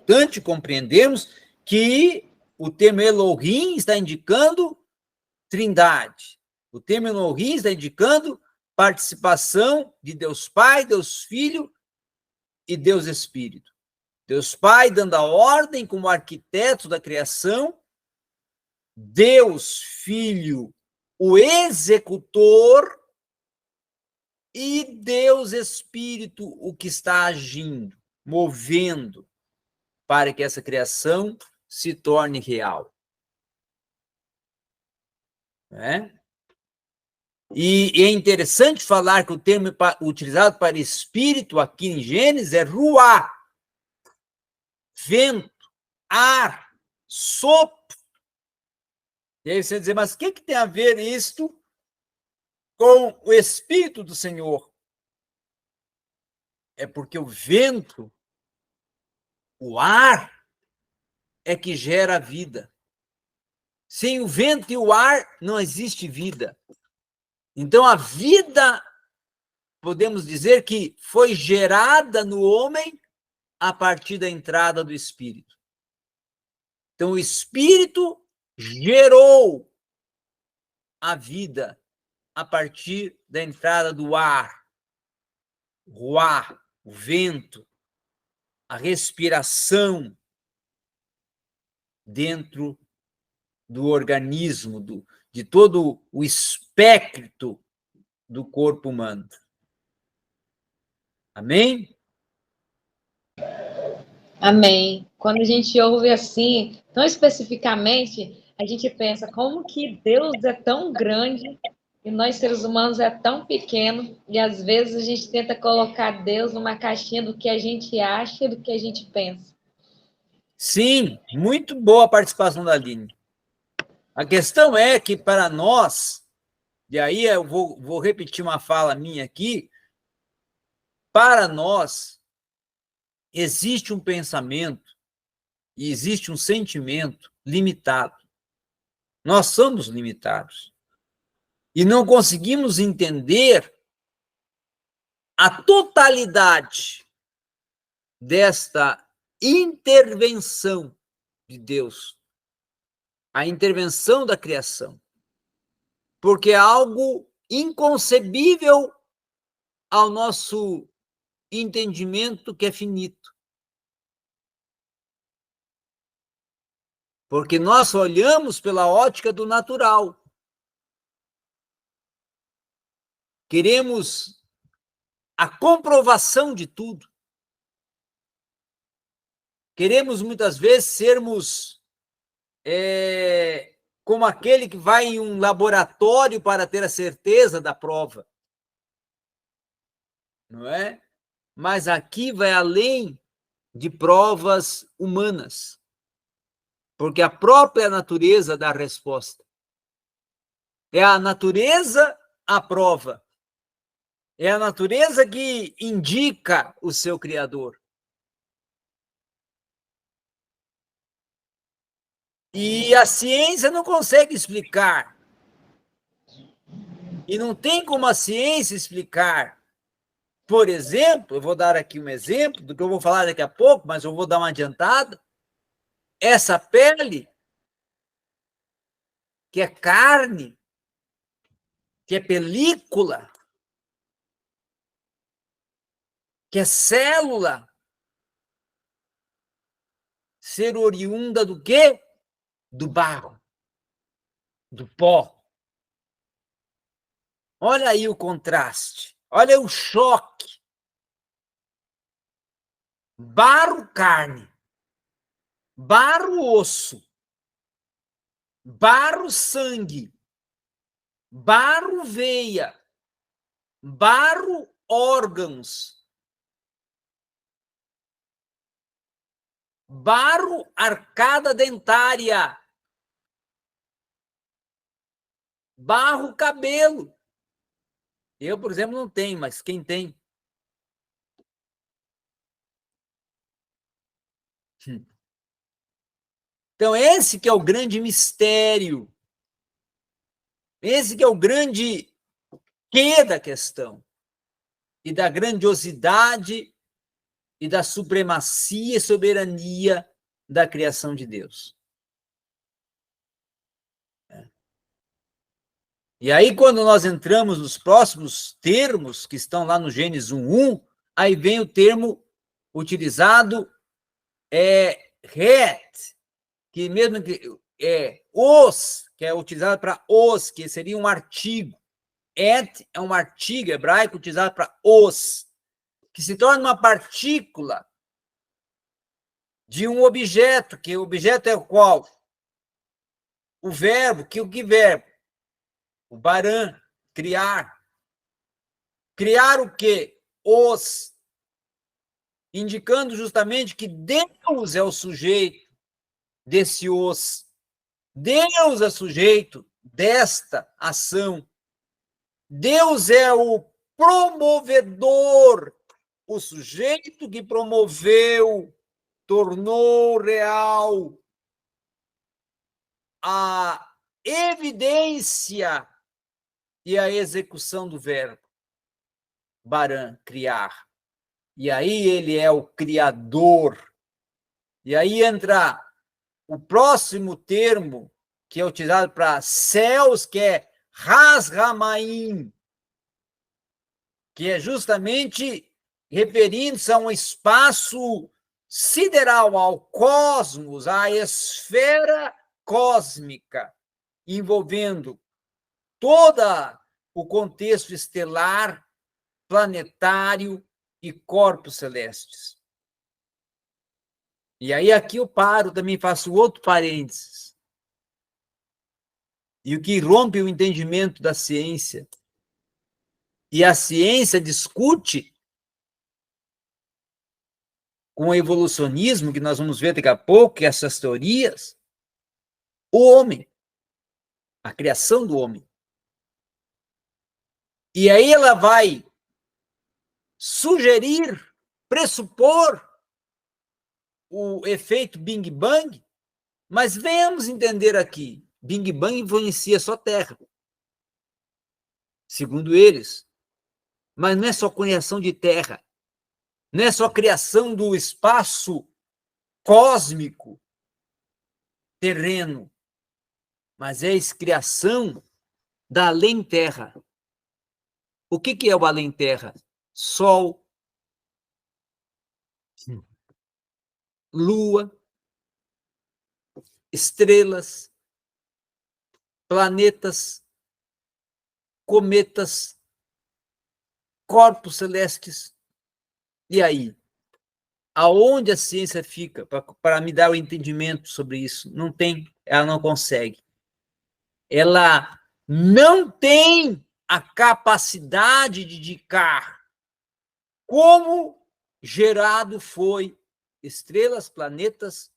importante compreendermos que o termo Elohim está indicando trindade. O termo Elohim está indicando participação de Deus Pai, Deus Filho e Deus Espírito. Deus Pai dando a ordem como arquiteto da criação, Deus Filho, o executor, e Deus Espírito, o que está agindo, movendo, para que essa criação se torne real. Né? E é interessante falar que o termo utilizado para espírito aqui em Gênesis é ruá, vento, ar, sopro. E aí você diz, mas o que tem a ver isto com o Espírito do Senhor? É porque o vento, o ar, é que gera a vida. Sem o vento e o ar, não existe vida. Então, a vida, podemos dizer que foi gerada no homem a partir da entrada do Espírito. Então, o Espírito gerou a vida a partir da entrada do ar, o ar, o vento, a respiração dentro do organismo, de todo o espectro do corpo humano. Amém? Amém. Quando a gente ouve assim, tão especificamente, a gente pensa como que Deus é tão grande e nós, seres humanos, é tão pequeno, e às vezes a gente tenta colocar Deus numa caixinha do que a gente acha e do que a gente pensa. Sim, muito boa a participação da Aline. A questão é que, para nós, e aí eu vou repetir uma fala minha aqui, para nós, existe um pensamento e existe um sentimento limitado. Nós somos limitados. E não conseguimos entender a totalidade desta intervenção de Deus, a intervenção da criação, porque é algo inconcebível ao nosso entendimento que é finito. Porque nós olhamos pela ótica do natural. Queremos a comprovação de tudo. Queremos, muitas vezes, sermos como aquele que vai em um laboratório para ter a certeza da prova. Não é? Mas aqui vai além de provas humanas, porque a própria natureza dá a resposta. É a natureza a prova. É a natureza que indica o seu Criador. E a ciência não consegue explicar. E não tem como a ciência explicar. Por exemplo, eu vou dar aqui um exemplo do que eu vou falar daqui a pouco, mas eu vou dar uma adiantada. Essa pele, que é carne, que é película, que é célula, ser oriunda do quê? Do barro, do pó. Olha aí o contraste, olha o choque. Barro, carne. Barro, osso. Barro, sangue. Barro, veia. Barro, órgãos. Barro, arcada dentária. Barro, cabelo. Eu, por exemplo, não tenho, mas quem tem? Então, esse que é o grande mistério. Esse que é o grande quê da questão. E da grandiosidade, e da supremacia e soberania da criação de Deus. E aí, quando nós entramos nos próximos termos, que estão lá no Gênesis 1:1, aí vem o termo utilizado, het, que mesmo que os, que é utilizado para os, que seria um artigo. Et é um artigo hebraico utilizado para os, que se torna uma partícula de um objeto, que o objeto é o qual? O verbo, que verbo? O baran, criar. Criar o quê? Os. Indicando justamente que Deus é o sujeito desse os. Deus é sujeito desta ação. Deus é o promovedor, o sujeito que promoveu, tornou real a evidência e a execução do verbo. Baran, criar. E aí ele é o criador. E aí entra o próximo termo que é utilizado para céus, que é Has-Ramaim, que é justamente referindo-se a um espaço sideral, ao cosmos, à esfera cósmica, envolvendo todo o contexto estelar, planetário e corpos celestes. E aí aqui eu paro, também faço outro parênteses. E o que rompe o entendimento da ciência, e a ciência discute com o evolucionismo, que nós vamos ver daqui a pouco, essas teorias, o homem, a criação do homem. E aí ela vai sugerir, pressupor o efeito Big Bang, mas venhamos entender aqui, Big Bang influencia só a Terra, segundo eles, mas não é só criação de Terra, não é só criação do espaço cósmico, terreno, mas é a criação da além-terra. O que é o além-terra? Sol, lua, estrelas, planetas, cometas, corpos celestes. E aí? Aonde a ciência fica para me dar o entendimento sobre isso? Não tem, ela não consegue. Ela não tem a capacidade de indicar como gerado foi estrelas, planetas,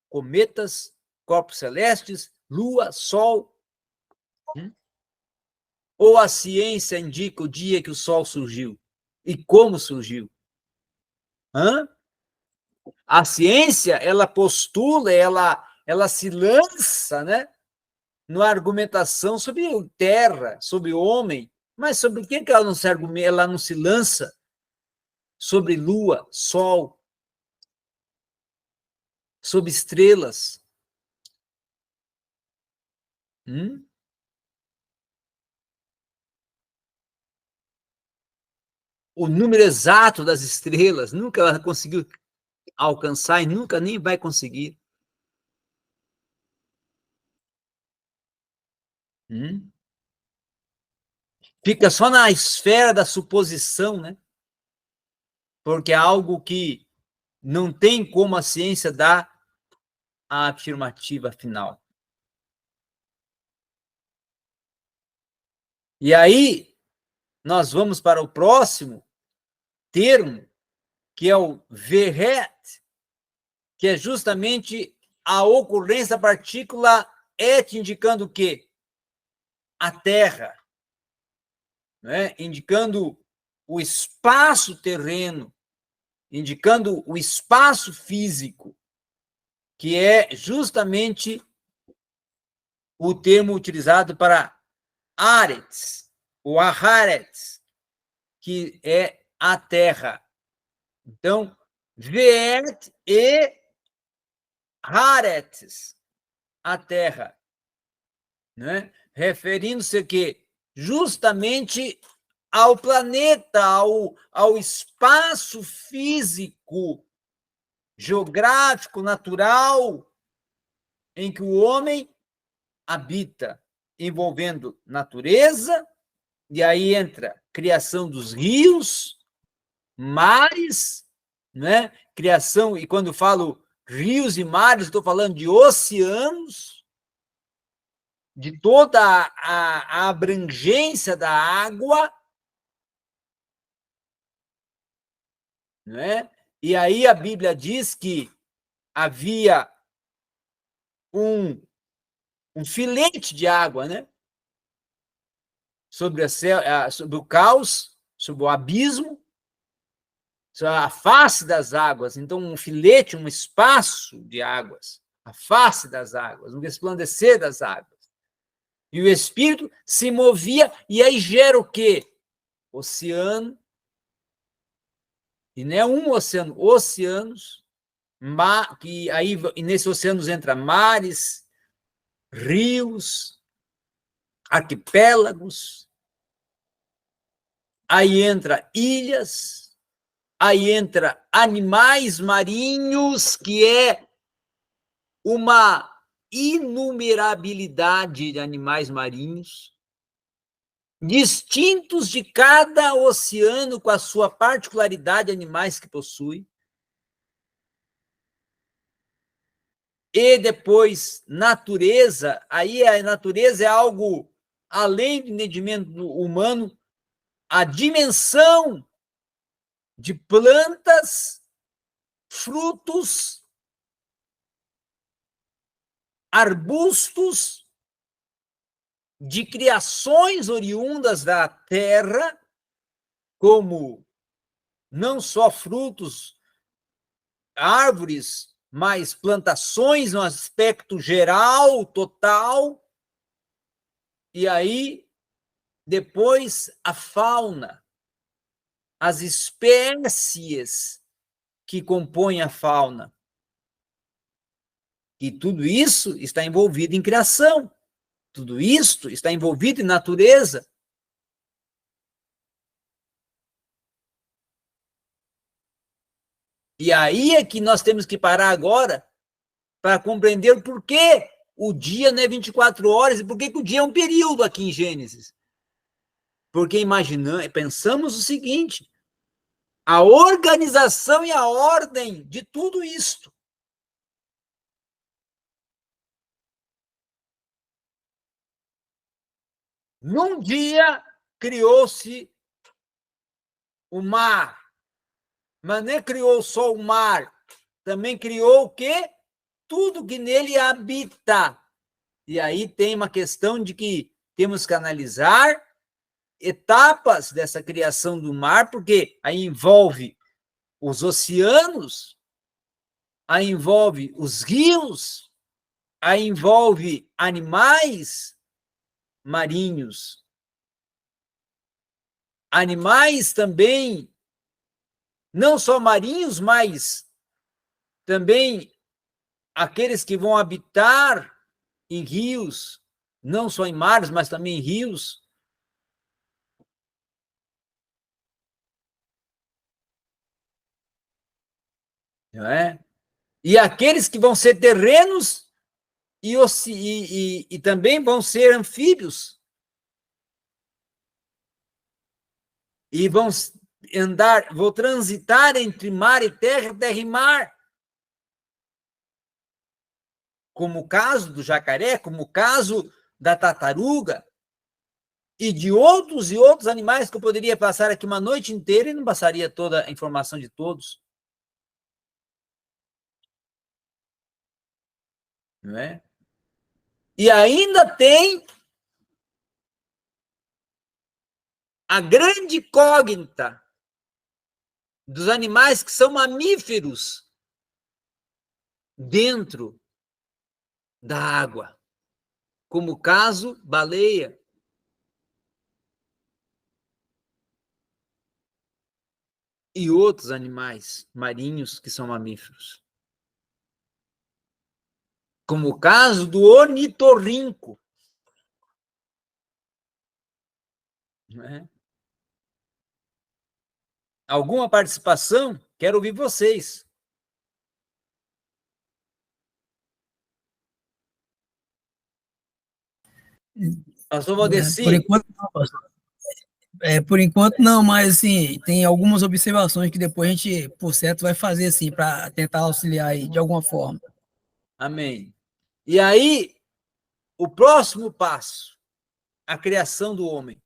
cometas, corpos celestes, lua, sol. Ou a ciência indica o dia que o sol surgiu e como surgiu? A ciência, ela postula, ela se lança, né, na argumentação sobre terra, sobre homem, mas sobre o que ela não se argumenta, ela não se lança sobre lua, sol, sobre estrelas. O número exato das estrelas, nunca ela conseguiu alcançar e nunca nem vai conseguir. Fica só na esfera da suposição, né? Porque é algo que não tem como a ciência dar a afirmativa final. E aí, nós vamos para o próximo termo, que é o verret, que é justamente a ocorrência da partícula et, indicando o quê? A Terra, né? Indicando o espaço terreno, indicando o espaço físico, que é justamente o termo utilizado para Aretz, o Aharetz, que é a terra. Então, Veet e Haaretz, a terra, né? Referindo-se que justamente ao planeta, ao espaço físico, geográfico, natural, em que o homem habita, envolvendo natureza, e aí entra criação dos rios, mares, né? Criação, e quando falo rios e mares, estou falando de oceanos, de toda a abrangência da água, né? E aí a Bíblia diz que havia um, um filete de água, né? Sobre o caos, sobre o abismo, sobre a face das águas. Então, um filete, um espaço de águas, a face das águas, um resplandecer das águas. E o Espírito se movia, e aí gera o quê? Oceano, e não é um oceano, oceanos, que aí nesse oceano entra mares, rios, arquipélagos, aí entra ilhas, aí entra animais marinhos, que é uma inumerabilidade de animais marinhos, distintos de cada oceano, com a sua particularidade, animais que possui. E depois, natureza, aí a natureza é algo além do entendimento humano, a dimensão de plantas, frutos, arbustos, de criações oriundas da terra, como não só frutos, árvores, mas plantações no aspecto geral, total. E aí, depois, a fauna, as espécies que compõem a fauna. E tudo isso está envolvido em criação. Tudo isto está envolvido em natureza. E aí é que nós temos que parar agora para compreender o porquê o dia não é 24 horas e por que o dia é um período aqui em Gênesis. Porque pensamos o seguinte, a organização e a ordem de tudo isto. Num dia criou-se o mar, mas nem criou só o mar, também criou o quê? Tudo que nele habita. E aí tem uma questão de que temos que analisar etapas dessa criação do mar, porque aí envolve os oceanos, aí envolve os rios, aí envolve animais marinhos, animais também, não só marinhos, mas também aqueles que vão habitar em rios, não só em mares, mas também em rios. Não é? E aqueles que vão ser terrenos e também vão ser anfíbios. E vão vão transitar entre mar e terra e mar. Como o caso do jacaré, como o caso da tartaruga, e de outros e outros animais que eu poderia passar aqui uma noite inteira e não passaria toda a informação de todos. Não é? E ainda tem a grande incógnita dos animais que são mamíferos dentro da água, como o caso baleia. e outros animais marinhos que são mamíferos. Como o caso do ornitorrinco. Não é? Alguma participação? Quero ouvir vocês. Pastor Valdeci. Por enquanto não, pastor. Por enquanto não, mas assim, tem algumas observações que depois a gente, por certo, vai fazer assim, para tentar auxiliar aí de alguma forma. Amém. E aí, o próximo passo, a criação do homem.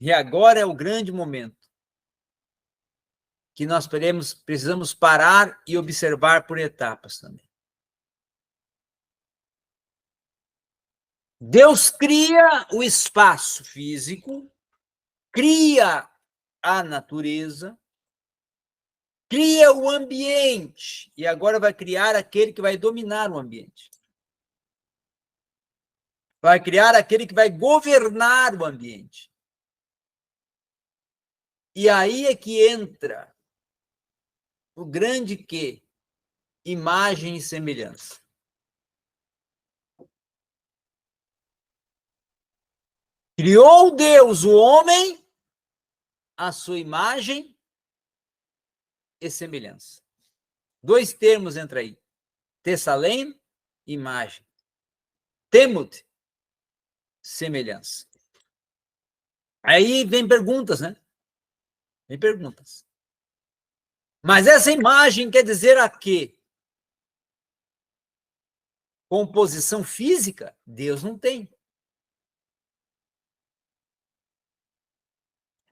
E agora é o grande momento que nós precisamos parar e observar por etapas também. Deus cria o espaço físico, cria a natureza, cria o ambiente, e agora vai criar aquele que vai dominar o ambiente. Vai criar aquele que vai governar o ambiente. E aí é que entra o grande quê? Imagem e semelhança. Criou Deus o homem à sua imagem e semelhança. 2 termos entra aí. Tessalém, imagem. Temut, semelhança. Aí vem perguntas, né? Vem perguntas. Mas essa imagem quer dizer a quê? Composição física? Deus não tem.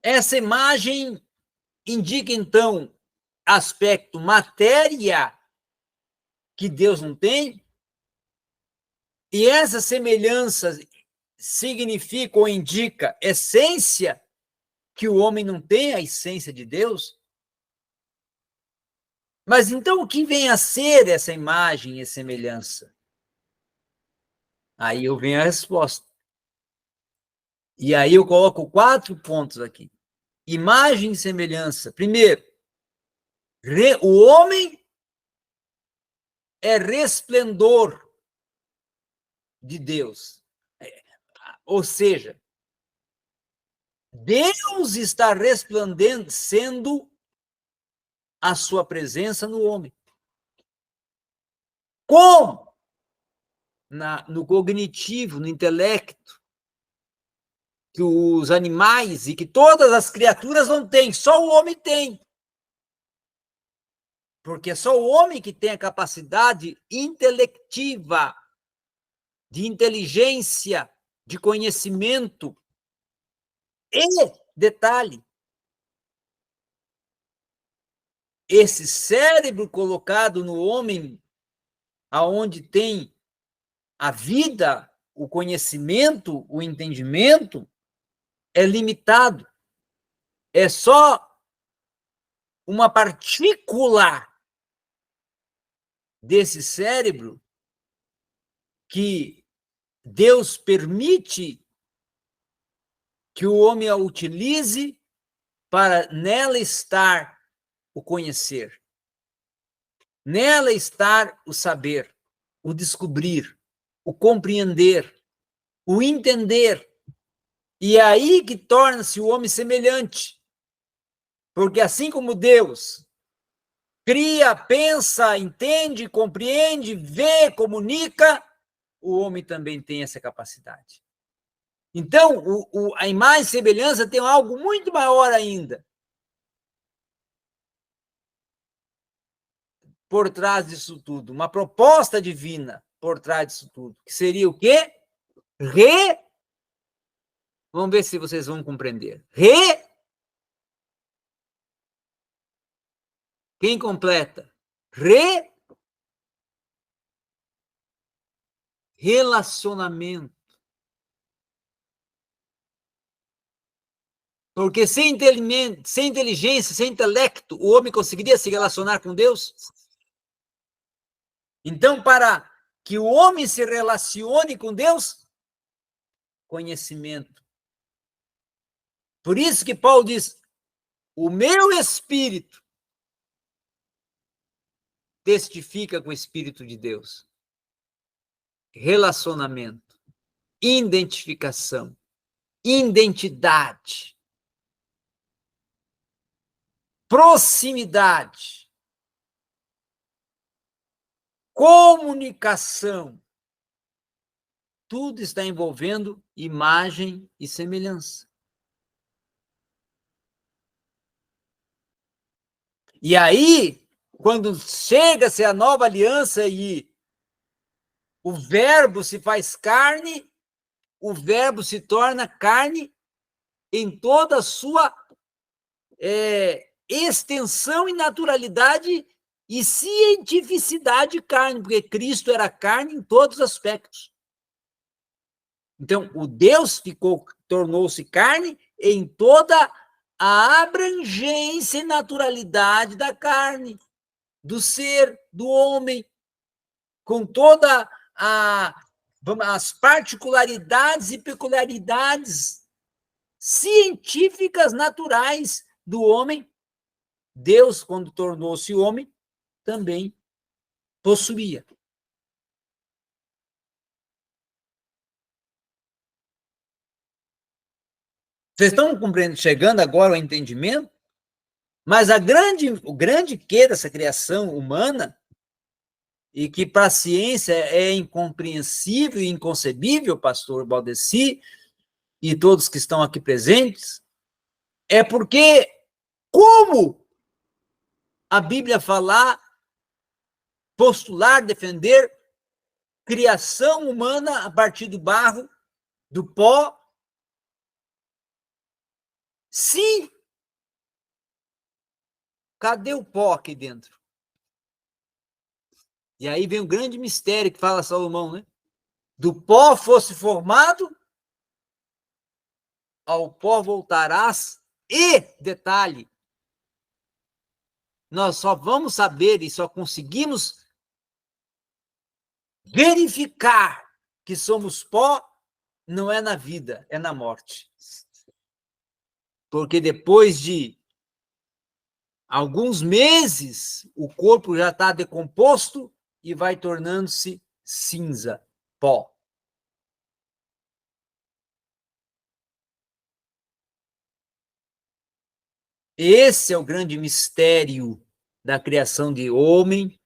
Essa imagem indica, então, aspecto matéria que Deus não tem, e essa semelhança significa ou indica essência que o homem não tem, a essência de Deus. Mas então o que vem a ser essa imagem e semelhança? Aí eu venho a resposta. E aí eu coloco 4 pontos aqui. Imagem e semelhança. Primeiro, o homem é resplendor de Deus. Ou seja, Deus está resplandecendo a sua presença no homem. Como? No cognitivo, no intelecto, que os animais e que todas as criaturas não têm, só o homem tem. Porque é só o homem que tem a capacidade intelectiva, de inteligência, de conhecimento. E, detalhe, esse cérebro colocado no homem, aonde tem a vida, o conhecimento, o entendimento, é limitado. É só uma partícula desse cérebro que Deus permite que o homem a utilize para nela estar o conhecer. Nela estar o saber, o descobrir, o compreender, o entender. E é aí que torna-se o homem semelhante. Porque assim como Deus cria, pensa, entende, compreende, vê, comunica, o homem também tem essa capacidade. Então, a imagem e semelhança tem algo muito maior ainda por trás disso tudo, uma proposta divina por trás disso tudo, que seria o quê? Vamos ver se vocês vão compreender. Quem completa? Relacionamento. Porque sem inteligência, sem intelecto, o homem conseguiria se relacionar com Deus? Então, para que o homem se relacione com Deus, conhecimento. Por isso que Paulo diz, O meu espírito testifica com o Espírito de Deus. Relacionamento, identificação, identidade, proximidade, comunicação. Tudo está envolvendo imagem e semelhança. E aí, quando chega-se a nova aliança e o verbo se faz carne, o verbo se torna carne em toda a sua extensão e naturalidade e cientificidade carne, porque Cristo era carne em todos os aspectos. Então, o Deus tornou-se carne em toda a abrangência e naturalidade da carne, do ser, do homem, com toda as particularidades e peculiaridades científicas naturais do homem. Deus, quando tornou-se homem, também possuía. Vocês estão compreendendo, chegando agora ao entendimento? Mas o grande quê dessa criação humana, e que para a ciência é incompreensível e inconcebível, pastor Baldessi, e todos que estão aqui presentes, é porque como a Bíblia falar, postular, defender criação humana a partir do barro, do pó, sim. Cadê o pó aqui dentro? E aí vem o grande mistério que fala Salomão, né? Do pó fosse formado, ao pó voltarás, e, detalhe, nós só vamos saber e só conseguimos verificar que somos pó, não é na vida, é na morte. Porque depois de alguns meses, o corpo já está decomposto e vai tornando-se cinza, pó. Esse é o grande mistério da criação de homem,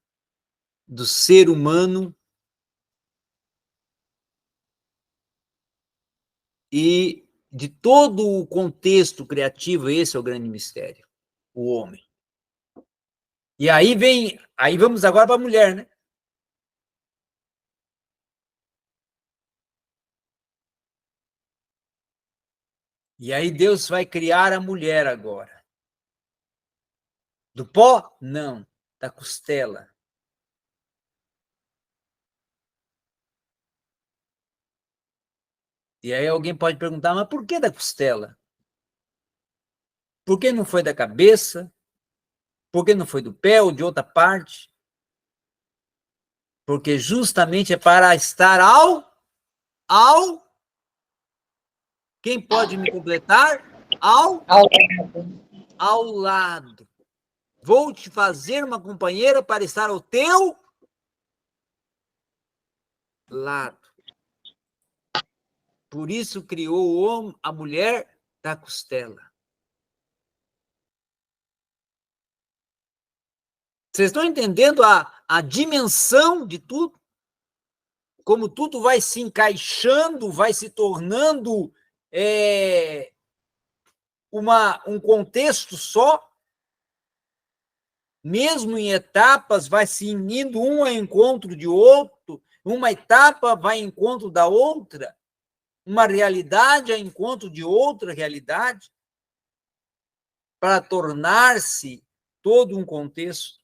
do ser humano e de todo o contexto criativo. Esse é o grande mistério, o homem. E aí vamos agora para a mulher, né? E aí Deus vai criar a mulher agora. Do pó? Não, da costela. E aí alguém pode perguntar, mas por que da costela? Por que não foi da cabeça? Por que não foi do pé ou de outra parte? Porque justamente é para estar quem pode me completar? Ao lado. Vou te fazer uma companheira para estar ao teu lado. Por isso criou o homem, a mulher da costela. Vocês estão entendendo a dimensão de tudo? Como tudo vai se encaixando, vai se tornando um contexto só, mesmo em etapas, vai se indo um ao encontro de outro, uma etapa vai ao encontro da outra, uma realidade ao encontro de outra realidade, para tornar-se todo um contexto.